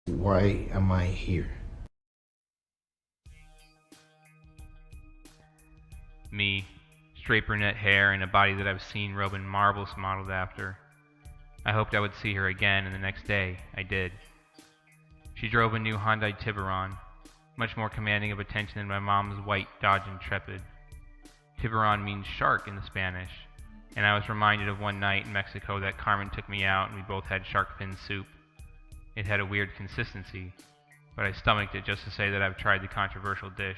Why am I here? Me, straight brunette hair and a body that I've seen Robin Marbles modeled after. I hoped I would see her again, and the next day, I did. She drove a new Hyundai Tiburon, much more commanding of attention than my mom's white Dodge Intrepid. Tiburon means shark in the Spanish, and I was reminded of one night in Mexico that Carmen took me out and we both had shark fin soup. It had a weird consistency, but I stomached it just to say that I've tried the controversial dish.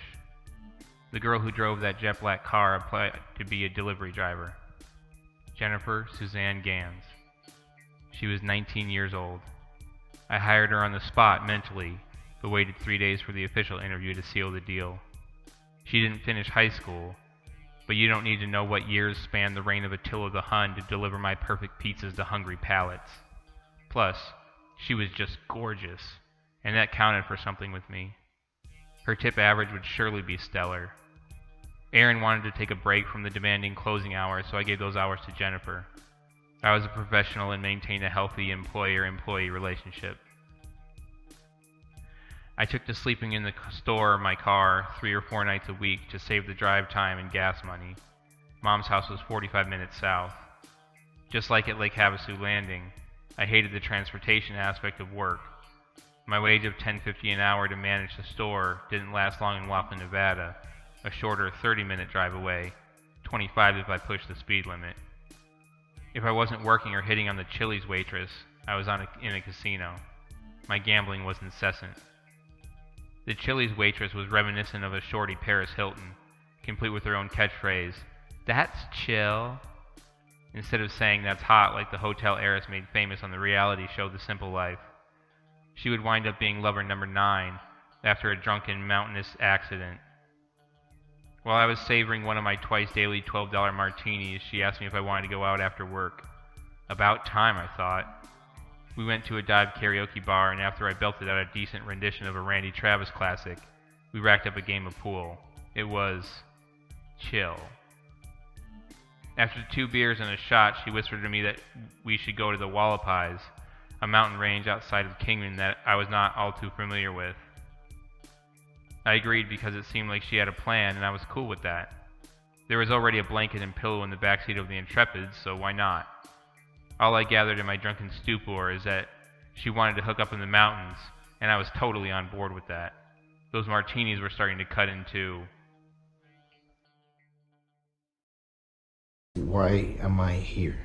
The girl who drove that jet black car applied to be a delivery driver. Jennifer Suzanne Gans. She was 19 years old. I hired her on the spot mentally, but waited 3 days for the official interview to seal the deal. She didn't finish high school, but you don't need to know what years spanned the reign of Attila the Hun to deliver my perfect pizzas to hungry palates. Plus, she was just gorgeous, and that counted for something with me. Her tip average would surely be stellar. Aaron wanted to take a break from the demanding closing hours, so I gave those hours to Jennifer. I was a professional and maintained a healthy employer-employee relationship. I took to sleeping in the store or my car 3 or 4 nights a week to save the drive time and gas money. Mom's house was 45 minutes south. Just like at Lake Havasu Landing, I hated the transportation aspect of work. My wage of $10.50 an hour to manage the store didn't last long in Laughlin, Nevada, a shorter 30-minute drive away, 25 if I pushed the speed limit. If I wasn't working or hitting on the Chili's waitress, I was in a casino. My gambling was incessant. The Chili's waitress was reminiscent of a shorty Paris Hilton, complete with her own catchphrase, "That's chill," instead of saying "that's hot" like the hotel heiress made famous on the reality show The Simple Life. She would wind up being lover number 9 after a drunken mountainous accident. While I was savoring one of my twice daily $12 martinis, she asked me if I wanted to go out after work. About time, I thought. We went to a dive karaoke bar, and after I belted out a decent rendition of a Randy Travis classic, we racked up a game of pool. It was chill. After 2 beers and a shot, she whispered to me that we should go to the Wallapies, a mountain range outside of Kingman that I was not all too familiar with. I agreed because it seemed like she had a plan, and I was cool with that. There was already a blanket and pillow in the backseat of the Intrepid, so why not? All I gathered in my drunken stupor is that she wanted to hook up in the mountains, and I was totally on board with that. Those martinis were starting to cut into. Why am I here?